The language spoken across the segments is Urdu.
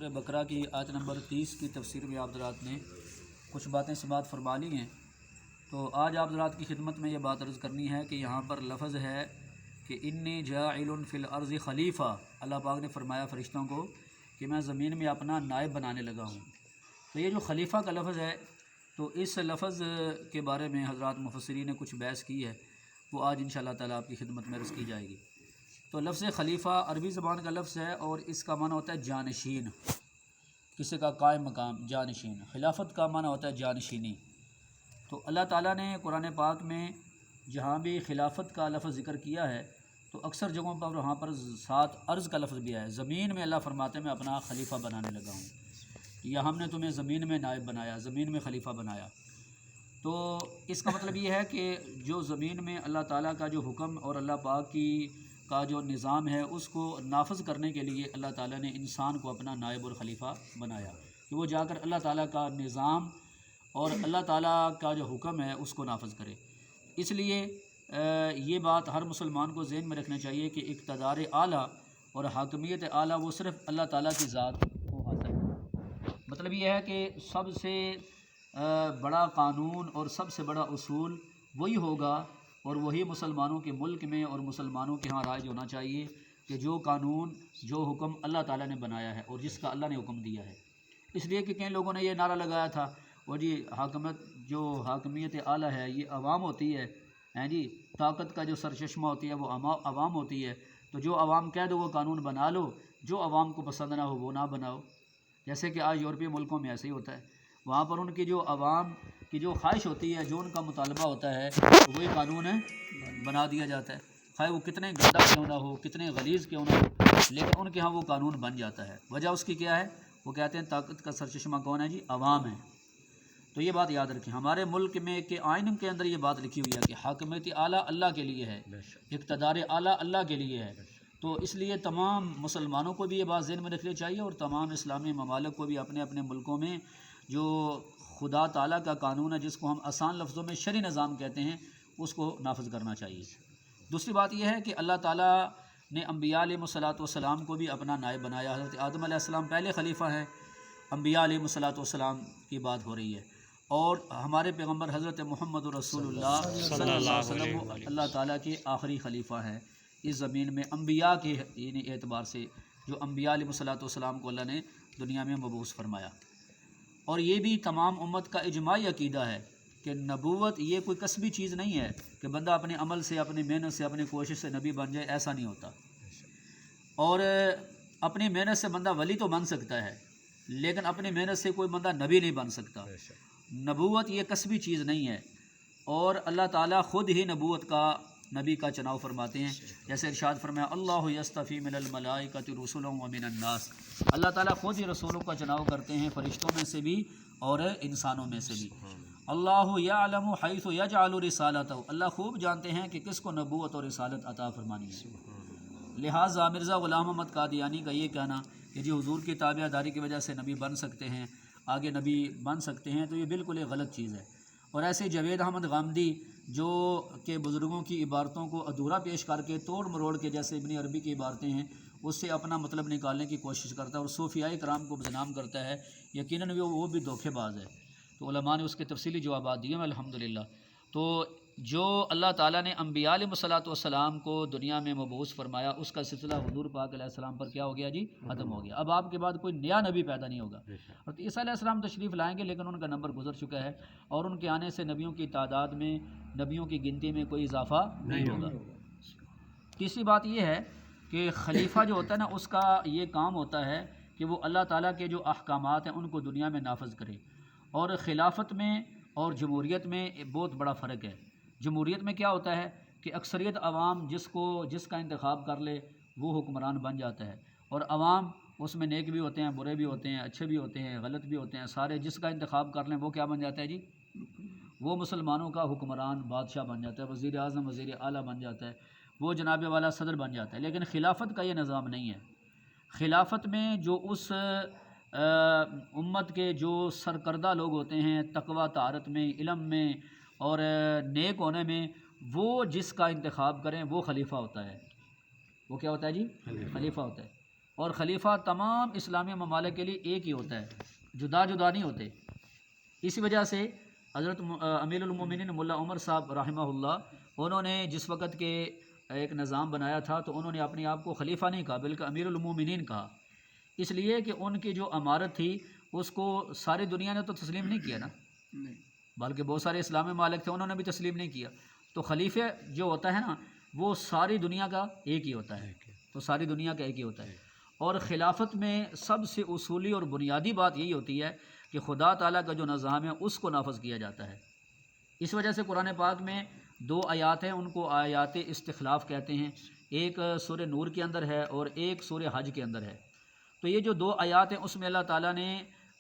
سورہ بقرہ کی آیت نمبر 30 کی تفسیر میں آپ حضرات نے کچھ باتیں سماعت فرما لی ہیں، تو آج آپ حضرات کی خدمت میں یہ بات عرض کرنی ہے کہ یہاں پر لفظ ہے کہ انی جاعل فی الارض خلیفہ، اللہ پاک نے فرمایا فرشتوں کو کہ میں زمین میں اپنا نائب بنانے لگا ہوں۔ تو یہ جو خلیفہ کا لفظ ہے، تو اس لفظ کے بارے میں حضرات مفسرین نے کچھ بحث کی ہے، وہ آج انشاءاللہ تعالیٰ آپ کی خدمت میں عرض کی جائے گی۔ تو لفظ خلیفہ عربی زبان کا لفظ ہے اور اس کا معنی ہوتا ہے جانشین، کسی کا قائم مقام، جانشین۔ خلافت کا معنی ہوتا ہے جانشینی۔ تو اللہ تعالیٰ نے قرآن پاک میں جہاں بھی خلافت کا لفظ ذکر کیا ہے تو اکثر جگہوں پر وہاں پر ساتھ عرض کا لفظ بھی ہے۔ زمین میں اللہ فرماتے ہیں میں اپنا خلیفہ بنانے لگا ہوں، یا ہم نے تمہیں زمین میں نائب بنایا، زمین میں خلیفہ بنایا۔ تو اس کا مطلب یہ ہے کہ جو زمین میں اللہ تعالیٰ کا جو حکم اور اللہ پاک کا جو نظام ہے اس کو نافذ کرنے کے لیے اللہ تعالیٰ نے انسان کو اپنا نائب اور خلیفہ بنایا کہ وہ جا کر اللہ تعالیٰ کا نظام اور اللہ تعالیٰ کا جو حکم ہے اس کو نافذ کرے۔ اس لیے یہ بات ہر مسلمان کو ذہن میں رکھنا چاہیے کہ اقتدار اعلیٰ اور حاکمیت اعلیٰ وہ صرف اللہ تعالیٰ کی ذات کو حاصل ہے۔ مطلب یہ ہے کہ سب سے بڑا قانون اور سب سے بڑا اصول وہی ہوگا اور وہی مسلمانوں کے ملک میں اور مسلمانوں کے ہاں رائج ہونا چاہیے کہ جو قانون جو حکم اللہ تعالیٰ نے بنایا ہے اور جس کا اللہ نے حکم دیا ہے۔ اس لیے کہ کئی لوگوں نے یہ نعرہ لگایا تھا وہ جی حاکمیت اعلیٰ ہے یہ عوام ہوتی ہے جی، طاقت کا جو سرچشمہ ہوتی ہے وہ عوام ہوتی ہے، تو جو عوام کہہ دو وہ قانون بنا لو، جو عوام کو پسند نہ ہو وہ نہ بناؤ۔ جیسے کہ آج یورپی ملکوں میں ایسے ہی ہوتا ہے، وہاں پر ان کی جو عوام کی جو خواہش ہوتی ہے، جو ان کا مطالبہ ہوتا ہے وہی قانون بنا دیا جاتا ہے، خواہ وہ کتنے گندا کیوں نہ ہو، کتنے غلیظ کیوں نہ ہو، لیکن ان کے ہاں وہ قانون بن جاتا ہے۔ وجہ اس کی کیا ہے؟ وہ کہتے ہیں طاقت کا سرچشمہ کون ہے جی؟ عوام ہے۔ تو یہ بات یاد رکھیں، ہمارے ملک میں کہ آئین کے اندر یہ بات لکھی ہوئی ہے کہ حاکمیت اعلیٰ اللہ کے لیے ہے، اقتدار اعلیٰ اللہ کے لیے ہے۔ تو اس لیے تمام مسلمانوں کو بھی یہ بات ذہن میں رکھنی چاہیے اور تمام اسلامی ممالک کو بھی اپنے اپنے ملکوں میں جو خدا تعالیٰ کا قانون ہے جس کو ہم آسان لفظوں میں شرعی نظام کہتے ہیں اس کو نافذ کرنا چاہیے۔ دوسری بات یہ ہے کہ اللہ تعالیٰ نے انبیاء علیہ الصلاۃ والسلام کو بھی اپنا نائب بنایا۔ حضرت آدم علیہ السلام پہلے خلیفہ ہیں، انبیاء علیہ الصلاۃ والسلام کی بات ہو رہی ہے، اور ہمارے پیغمبر حضرت محمد رسول اللہ صلی اللہ علیہ وسلم وہ اللہ تعالیٰ کے آخری خلیفہ ہیں اس زمین میں انبیاء کے اعتبار سے، جو انبیاء علیہ الصلاۃ والسلام کو اللہ نے دنیا میں مبعوث فرمایا۔ اور یہ بھی تمام امت کا اجماعی عقیدہ ہے کہ نبوت یہ کوئی کسبی چیز نہیں ہے کہ بندہ اپنے عمل سے، اپنی محنت سے، اپنی کوشش سے نبی بن جائے، ایسا نہیں ہوتا۔ اور اپنی محنت سے بندہ ولی تو بن سکتا ہے لیکن اپنی محنت سے کوئی بندہ نبی نہیں بن سکتا۔ نبوت یہ کسبی چیز نہیں ہے، اور اللہ تعالیٰ خود ہی نبوت کا نبی کا چناؤ فرماتے ہیں، جیسے ارشاد فرمایا اللہ یصطفی من الملائکۃ رسلا ومن الناس، اللہ تعالیٰ خود ہی رسولوں کا چناؤ کرتے ہیں فرشتوں میں سے بھی اور انسانوں میں سے بھی۔ اللہ یعلم حیث یجعل رسالتہ، اللہ خوب جانتے ہیں کہ کس کو نبوت اور رسالت عطا فرمانی ہے۔ لہٰذا مرزا غلام احمد قادیانی کا یہ کہنا کہ جی حضور کی تابعہ داری کی وجہ سے نبی بن سکتے ہیں، آگے نبی بن سکتے ہیں، تو یہ بالکل ایک غلط چیز ہے۔ اور ایسے جاوید احمد غامدی جو کہ بزرگوں کی عبارتوں کو ادھورا پیش کر کے توڑ مروڑ کے، جیسے ابن عربی کی عبارتیں ہیں، اس سے اپنا مطلب نکالنے کی کوشش کرتا ہے اور صوفیاء کرام کو بدنام کرتا ہے، یقیناً وہ بھی دھوکے باز ہے۔ تو علماء نے اس کے تفصیلی جوابات دیے ہیں الحمدللہ۔ تو جو اللہ تعالیٰ نے انبیاء علیہ الصلاۃ والسلام کو دنیا میں مبعوث فرمایا، اس کا سلسلہ حضور پاک علیہ السلام پر کیا ہو گیا جی؟ ختم ہو گیا۔ اب آپ کے بعد کوئی نیا نبی پیدا نہیں ہوگا۔ اور عیسیٰ علیہ السلام تشریف لائیں گے لیکن ان کا نمبر گزر چکا ہے، اور ان کے آنے سے نبیوں کی تعداد میں، نبیوں کی گنتی میں کوئی اضافہ نہیں ہوگا۔ تیسری بات یہ ہے کہ خلیفہ جو ہوتا ہے نا، اس کا یہ کام ہوتا ہے کہ وہ اللہ تعالیٰ کے جو احکامات ہیں ان کو دنیا میں نافذ کرے۔ اور خلافت میں اور جمہوریت میں بہت بڑا فرق ہے۔ جمہوریت میں کیا ہوتا ہے کہ اکثریت عوام جس کا انتخاب کر لے وہ حکمران بن جاتا ہے، اور عوام اس میں نیک بھی ہوتے ہیں، برے بھی ہوتے ہیں، اچھے بھی ہوتے ہیں، غلط بھی ہوتے ہیں، سارے جس کا انتخاب کر لیں وہ کیا بن جاتا ہے جی؟ وہ مسلمانوں کا حکمران بادشاہ بن جاتا ہے، وزیر اعظم، وزیر اعلیٰ بن جاتا ہے، وہ جناب والا صدر بن جاتا ہے۔ لیکن خلافت کا یہ نظام نہیں ہے۔ خلافت میں جو اس امت کے جو سرکردہ لوگ ہوتے ہیں تقویٰ طہارت میں، علم میں اور نیک ہونے میں، وہ جس کا انتخاب کریں وہ خلیفہ ہوتا ہے۔ وہ کیا ہوتا ہے جی؟ خلیفہ ہوتا ہے۔ اور خلیفہ تمام اسلامی ممالک کے لیے ایک ہی ہوتا ہے، جدا جدا نہیں ہوتے۔ اسی وجہ سے حضرت امیر المومنین ملا عمر صاحب رحمہ اللہ، انہوں نے جس وقت کے ایک نظام بنایا تھا تو انہوں نے اپنے آپ کو خلیفہ نہیں کہا بلکہ امیر المومنین کہا، اس لیے کہ ان کی جو امارت تھی اس کو ساری دنیا نے تو تسلیم نہیں کیا نا، بلکہ بہت سارے اسلامی ممالک تھے انہوں نے بھی تسلیم نہیں کیا۔ تو خلیفہ جو ہوتا ہے نا وہ ساری دنیا کا ایک ہی ہوتا ہے، تو ساری دنیا کا ایک ہی ہوتا ہے۔ اور خلافت میں سب سے اصولی اور بنیادی بات یہی ہوتی ہے کہ خدا تعالیٰ کا جو نظام ہے اس کو نافذ کیا جاتا ہے۔ اس وجہ سے قرآن پاک میں 2 آیات ہیں، ان کو آیات استخلاف کہتے ہیں، ایک سورہ نور کے اندر ہے اور ایک سورہ حج کے اندر ہے۔ تو یہ جو 2 آیات ہیں اس میں اللہ تعالیٰ نے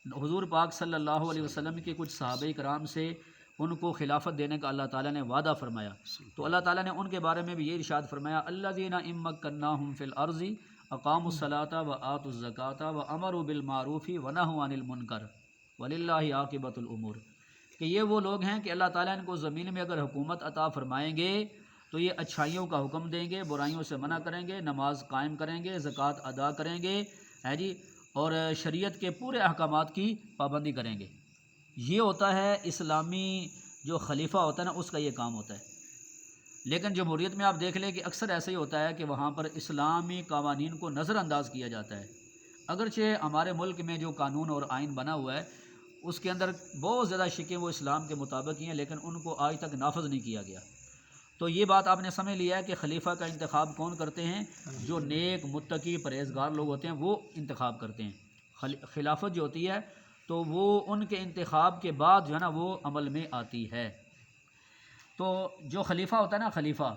حضور پاک صلی اللہ علیہ وسلم کے کچھ صحابہ کرام سے ان کو خلافت دینے کا اللہ تعالیٰ نے وعدہ فرمایا، تو اللہ تعالیٰ نے ان کے بارے میں بھی یہ ارشاد فرمایا، الذین ان مکناہم فی الارض اقاموا الصلاۃ وآتوا الزکاۃ وامروا بالمعروف ونہوا عن المنکر وللہ عاقبۃ الامور، کہ یہ وہ لوگ ہیں کہ اللہ تعالیٰ ان کو زمین میں اگر حکومت عطا فرمائیں گے تو یہ اچھائیوں کا حکم دیں گے، برائیوں سے منع کریں گے، نماز قائم کریں گے، زکوٰۃ ادا کریں گے، ہے جی، اور شریعت کے پورے احکامات کی پابندی کریں گے۔ یہ ہوتا ہے اسلامی جو خلیفہ ہوتا ہے نا اس کا یہ کام ہوتا ہے۔ لیکن جمہوریت میں آپ دیکھ لیں کہ اکثر ایسا ہی ہوتا ہے کہ وہاں پر اسلامی قوانین کو نظر انداز کیا جاتا ہے، اگرچہ ہمارے ملک میں جو قانون اور آئین بنا ہوا ہے اس کے اندر بہت زیادہ شکیں وہ اسلام کے مطابق ہی ہیں، لیکن ان کو آج تک نافذ نہیں کیا گیا۔ تو یہ بات آپ نے سمجھ لیا ہے کہ خلیفہ کا انتخاب کون کرتے ہیں؟ جو نیک متقی پرہیزگار لوگ ہوتے ہیں وہ انتخاب کرتے ہیں۔ خلافت جو ہوتی ہے تو وہ ان کے انتخاب کے بعد جو ہے نا وہ عمل میں آتی ہے۔ تو جو خلیفہ ہوتا ہے نا خلیفہ،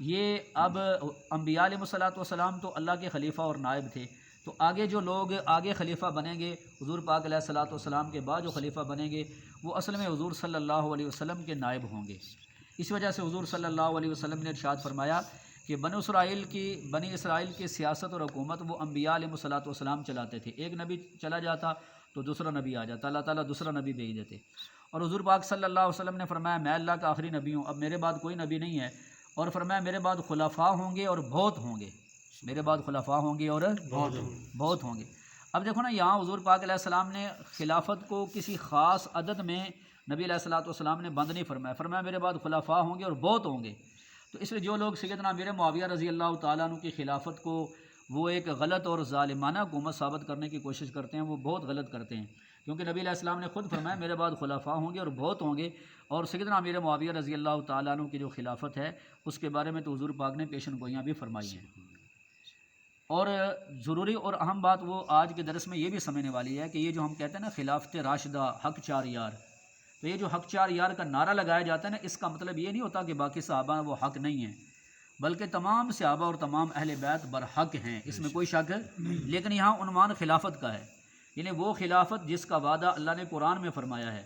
یہ اب انبیاء علیہ الصلوۃ والسلام تو اللہ کے خلیفہ اور نائب تھے، تو آگے جو لوگ آگے خلیفہ بنیں گے حضور پاک علیہ الصلوۃ والسلام کے بعد جو خلیفہ بنیں گے وہ اصل میں حضور صلی اللہ علیہ وسلم کے نائب ہوں گے۔ اس وجہ سے حضور صلی اللہ علیہ وسلم نے ارشاد فرمایا کہ بنی اسرائیل کی سیاست اور حکومت وہ انبیاء علیہ الصلوۃ والسلام چلاتے تھے، ایک نبی چلا جاتا تو دوسرا نبی آ جاتا، اللہ تعالیٰ دوسرا نبی بھیج دیتے، اور حضور پاک صلی اللہ علیہ وسلم نے فرمایا میں اللہ کا آخری نبی ہوں، اب میرے بعد کوئی نبی نہیں ہے، اور فرمایا میرے بعد خلفاء ہوں گے اور بہت ہوں گے، میرے بعد خلفاء ہوں گے اور بہت ہوں گے۔ اب دیکھو نا یہاں حضور پاک علیہ السلام نے خلافت کو کسی خاص عدد میں نبی علیہ الصلوۃ والسلام نے بند نہیں فرمایا، فرمایا میرے بعد خلفاء ہوں گے اور بہت ہوں گے۔ تو اس لیے جو لوگ سیدنا امیر معاویہ رضی اللہ تعالیٰ عنہ کی خلافت کو وہ ایک غلط اور ظالمانہ حکومت ثابت کرنے کی کوشش کرتے ہیں وہ بہت غلط کرتے ہیں، کیونکہ نبی علیہ السلام نے خود فرمایا میرے بعد خلفاء ہوں گے اور بہت ہوں گے، اور سیدنا امیر معاویہ رضی اللہ تعالیٰ عنہ کی جو خلافت ہے اس کے بارے میں تو حضور پاک نے پیشن گوئیاں بھی فرمائی ہیں۔ اور ضروری اور اہم بات وہ آج کے درس میں یہ بھی سمجھنے والی ہے کہ یہ جو ہم کہتے ہیں نا خلافت راشدہ حق چار یار، تو یہ جو حق چار یار کا نعرہ لگایا جاتا ہے نا اس کا مطلب یہ نہیں ہوتا کہ باقی صحابہ وہ حق نہیں ہیں، بلکہ تمام صحابہ اور تمام اہل بیت برحق ہیں، اس میں کوئی شک نہیں، لیکن یہاں عنوان خلافت کا ہے، یعنی وہ خلافت جس کا وعدہ اللہ نے قرآن میں فرمایا ہے،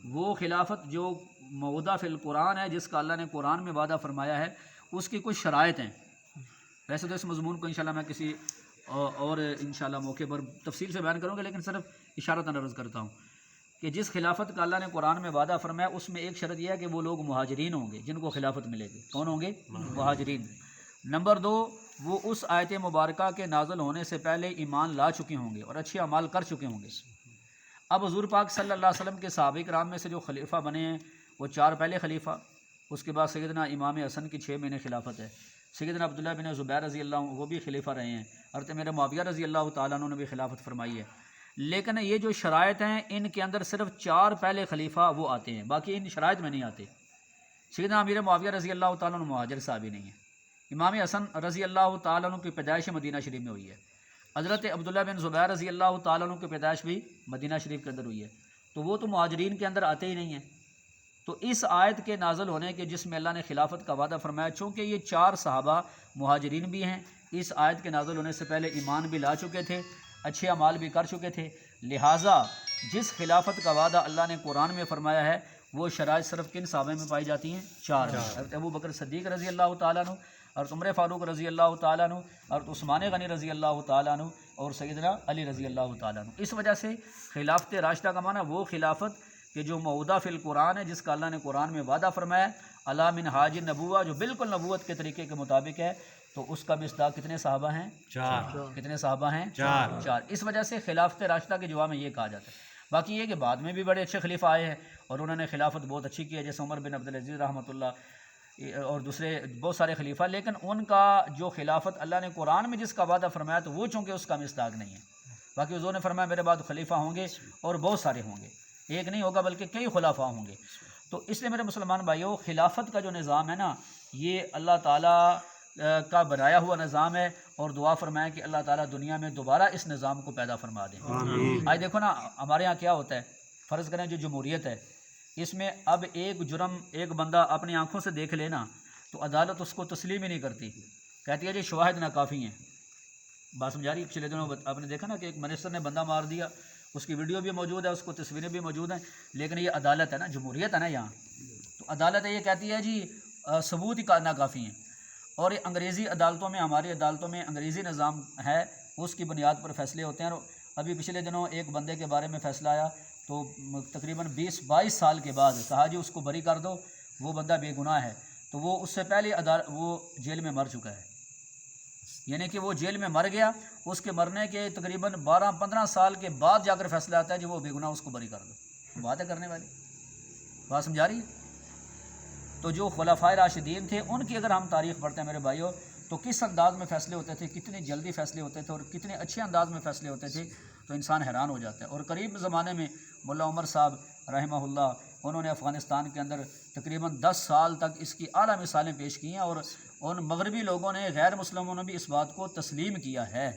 وہ خلافت جو موعودہ فی القرآن ہے جس کا اللہ نے قرآن میں وعدہ فرمایا ہے، اس کی کچھ شرائط ہیں۔ ویسے تو اس مضمون کو انشاءاللہ میں کسی اور انشاءاللہ موقع پر تفصیل سے بیان کروں گا، لیکن صرف اشارتاً عرض کرتا ہوں کہ جس خلافت کا اللہ نے قرآن میں وعدہ فرمایا اس میں ایک شرط یہ ہے کہ وہ لوگ مہاجرین ہوں گے جن کو خلافت ملے گی۔ کون ہوں گے؟ مہاجرین۔ نمبر 2، وہ اس آیت مبارکہ کے نازل ہونے سے پہلے ایمان لا چکے ہوں گے اور اچھے اعمال کر چکے ہوں گے۔ اب حضور پاک صلی اللہ علیہ وسلم کے صحابہ کرام میں سے جو خلیفہ بنے ہیں وہ 4 پہلے خلیفہ، اس کے بعد سیدنا امام حسن کی 6 مہینے خلافت ہے، سیدنا عبداللہ بن زبیر رضی اللہ عنہ وہ بھی خلیفہ رہے ہیں، حضرت میرے معاویہ رضی اللہ تعالیٰ عنہ نے بھی خلافت فرمائی ہے، لیکن یہ جو شرائط ہیں ان کے اندر صرف 4 پہلے خلیفہ وہ آتے ہیں، باقی ان شرائط میں نہیں آتے۔ سیدنا امیر معاویہ رضی اللہ تعالیٰ عنہ مہاجر صحابی نہیں ہے، امام حسن رضی اللہ تعالیٰ عنہ کی پیدائش مدینہ شریف میں ہوئی ہے، حضرت عبداللہ بن زبیر رضی اللہ تعالیٰ عنہ کی پیدائش بھی مدینہ شریف کے اندر ہوئی ہے، تو وہ تو مہاجرین کے اندر آتے ہی نہیں ہیں۔ تو اس آیت کے نازل ہونے کے جس میں اللہ نے خلافت کا وعدہ فرمایا، چونکہ یہ 4 صحابہ مہاجرین بھی ہیں، اس آیت کے نازل ہونے سے پہلے ایمان بھی لا چکے تھے، اچھے اعمال بھی کر چکے تھے، لہٰذا جس خلافت کا وعدہ اللہ نے قرآن میں فرمایا ہے وہ شرائط صرف کن صحابہ میں پائی جاتی ہیں؟ 4۔ حضرت ابو بکر صدیق رضی اللہ تعالیٰ عنہ، حضرت عمر فاروق رضی اللہ تعالیٰ عنہ، حضرت عثمان غنی رضی اللہ تعالیٰ عنہ اور سیدنا علی رضی اللہ تعالیٰ عنہ۔ اس وجہ سے خلافت راشدہ کا معنی وہ خلافت کہ جو موعودہ فی القرآن ہے، جس کا اللہ نے قرآن میں وعدہ فرمایا، علی منہاج النبوہ، جو بالکل نبوت کے طریقے کے مطابق ہے، تو تو اس کا مصداق کتنے صحابہ ہیں؟ 4۔ کتنے صحابہ ہیں؟ 4۔ اس وجہ سے خلافت راشدہ کے جواب میں یہ کہا جاتا ہے۔ باقی یہ کہ بعد میں بھی بڑے اچھے خلیفہ آئے ہیں اور انہوں نے خلافت بہت اچھی کی ہے، جیسے عمر بن عبدالعزیز رحمۃ اللہ اور دوسرے بہت سارے خلیفہ، لیکن ان کا جو خلافت اللہ نے قرآن میں جس کا وعدہ فرمایا تو وہ چونکہ اس کا مصداق نہیں ہے۔ باقی حضور نے فرمایا میرے بعد خلیفہ ہوں گے اور بہت سارے ہوں گے، ایک نہیں ہوگا بلکہ کئی خلفاء ہوں گے۔ تو اس لیے میرے مسلمان بھائیوں، خلافت کا جو نظام ہے نا، یہ اللہ تعالیٰ کا بنایا ہوا نظام ہے، اور دعا فرمائیں کہ اللہ تعالیٰ دنیا میں دوبارہ اس نظام کو پیدا فرما دیں۔ آج دیکھو نا ہمارے ہاں کیا ہوتا ہے، فرض کریں جو جمہوریت ہے، اس میں اب ایک جرم ایک بندہ اپنی آنکھوں سے دیکھ لینا تو عدالت اس کو تسلیم ہی نہیں کرتی، کہتی ہے جی شواہد ناکافی ہیں۔ بات سمجھا رہی؟ پچھلے دنوں آپ نے دیکھا نا کہ ایک منسٹر نے بندہ مار دیا، اس کی ویڈیو بھی موجود ہے، اس کو تصویریں بھی موجود ہیں، لیکن یہ عدالت ہے نا، جمہوریت ہے نا یہاں، تو عدالت یہ کہتی ہے جی ثبوت ہی ناکافی ہیں۔ اور یہ انگریزی عدالتوں میں، ہماری عدالتوں میں انگریزی نظام ہے، اس کی بنیاد پر فیصلے ہوتے ہیں۔ اور ابھی پچھلے دنوں ایک بندے کے بارے میں فیصلہ آیا تو تقریباً 20-22 سال کے بعد کہا جی اس کو بری کر دو، وہ بندہ بے گناہ ہے، تو وہ اس سے پہلے وہ جیل میں مر چکا ہے، یعنی کہ وہ جیل میں مر گیا، اس کے مرنے کے تقریباً 12-15 سال کے بعد جا کر فیصلہ آتا ہے جی وہ بے گناہ، اس کو بری کر دو۔ بات ہے کرنے والی، بات سمجھا رہی ہے؟ تو جو خلفائے راشدین تھے ان کی اگر ہم تاریخ پڑھتے ہیں میرے بھائیوں، تو کس انداز میں فیصلے ہوتے تھے، کتنی جلدی فیصلے ہوتے تھے اور کتنے اچھے انداز میں فیصلے ہوتے تھے، تو انسان حیران ہو جاتا ہے۔ اور قریب زمانے میں ملا عمر صاحب رحمہ اللہ، انہوں نے افغانستان کے اندر تقریباً 10 سال تک اس کی اعلیٰ مثالیں پیش کی ہیں، اور ان مغربی لوگوں نے، غیر مسلموں نے بھی اس بات کو تسلیم کیا ہے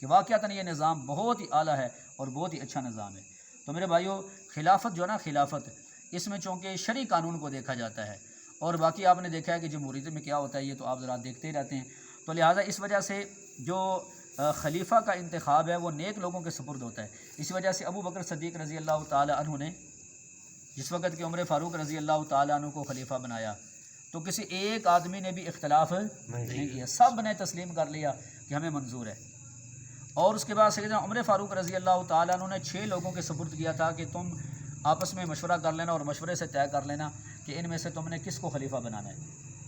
کہ واقعتاً یہ نظام بہت ہی اعلیٰ ہے اور بہت ہی اچھا نظام ہے۔ تو میرے بھائیوں، خلافت جو ہے نا، خلافت اس میں چونکہ شرعی قانون کو دیکھا جاتا ہے، اور باقی آپ نے دیکھا ہے کہ جمہوریت میں کیا ہوتا ہے، یہ تو آپ ذرا دیکھتے ہی رہتے ہیں۔ تو لہٰذا اس وجہ سے جو خلیفہ کا انتخاب ہے وہ نیک لوگوں کے سپرد ہوتا ہے۔ اس وجہ سے ابو بکر صدیق رضی اللہ تعالی عنہ نے جس وقت کہ عمر فاروق رضی اللہ تعالی عنہ کو خلیفہ بنایا تو کسی ایک آدمی نے بھی اختلاف نہیں کیا، سب نے تسلیم کر لیا کہ ہمیں منظور ہے۔ اور اس کے بعد سیدنا عمر فاروق رضی اللہ تعالی عنہ نے 6 لوگوں کے سپرد کیا تھا کہ تم آپس میں مشورہ کر لینا اور مشورے سے طے کر لینا کہ ان میں سے تم نے کس کو خلیفہ بنانا ہے۔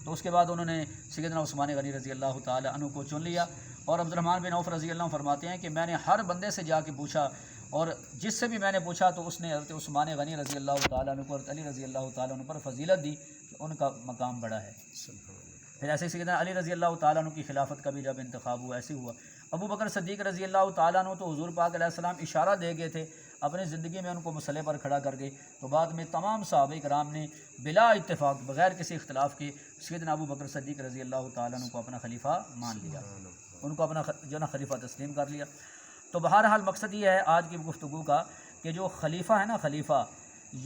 تو اس کے بعد انہوں نے سیدنا عثمان غنی رضی اللہ تعالی عنہ کو چن لیا، اور عبد الرحمن بن عوف رضی اللہ عنہ فرماتے ہیں کہ میں نے ہر بندے سے جا کے پوچھا، اور جس سے بھی میں نے پوچھا تو اس نے حضرت عثمان غنی رضی اللہ تعالی عنہ کو اور علی رضی اللہ تعالی عنہ پر فضیلت دی کہ ان کا مقام بڑا ہے۔ پھر ایسے سیدنا علی رضی اللہ تعالیٰ عنہ کی خلافت کا بھی جب انتخاب ہوا ایسے ہوا۔ ابو بکر صدیق رضی اللہ تعالیٰ عنہ تو حضور پاک علیہ السلام اشارہ دے گئے تھے اپنی زندگی میں ان کو مسئلے پر کھڑا کر گئے، تو بعد میں تمام صحابہ کرام نے بلا اتفاق بغیر کسی اختلاف کے سیدنا ابو بکر صدیق رضی اللہ تعالیٰ عنہ کو اپنا خلیفہ مان لیا، ان کو اپنا جو نا خلیفہ تسلیم کر لیا۔ تو بہرحال مقصد یہ ہے آج کی گفتگو کا کہ جو خلیفہ ہے نا، خلیفہ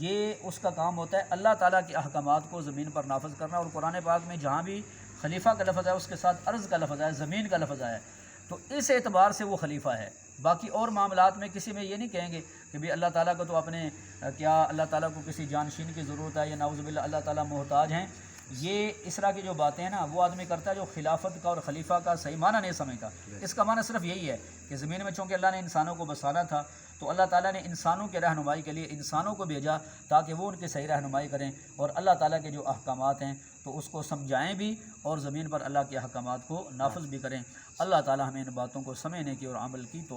یہ اس کا کام ہوتا ہے اللہ تعالیٰ کے احکامات کو زمین پر نافذ کرنا، اور قرآن پاک میں جہاں بھی خلیفہ کا لفظ ہے اس کے ساتھ ارض کا لفظ ہے، زمین کا لفظ ہے، تو اس اعتبار سے وہ خلیفہ ہے۔ باقی اور معاملات میں کسی میں یہ نہیں کہیں گے کہ بھی اللہ تعالیٰ کو تو اپنے کیا اللہ تعالیٰ کو کسی جانشین کی ضرورت ہے یا نعوذ باللہ اللہ تعالیٰ محتاج ہیں، یہ اس طرح کی جو باتیں ہیں نا وہ آدمی کرتا ہے جو خلافت کا اور خلیفہ کا صحیح معنی نہیں سمجھتا۔ اس کا معنی صرف یہی ہے کہ زمین میں چونکہ اللہ نے انسانوں کو بسانا تھا تو اللہ تعالیٰ نے انسانوں کے رہنمائی کے لیے انسانوں کو بھیجا تاکہ وہ ان کی صحیح رہنمائی کریں اور اللہ تعالیٰ کے جو احکامات ہیں تو اس کو سمجھائیں بھی اور زمین پر اللہ کے احکامات کو نافذ بھی کریں۔ اللہ تعالیٰ ہمیں ان باتوں کو سمجھنے کی اور عمل کی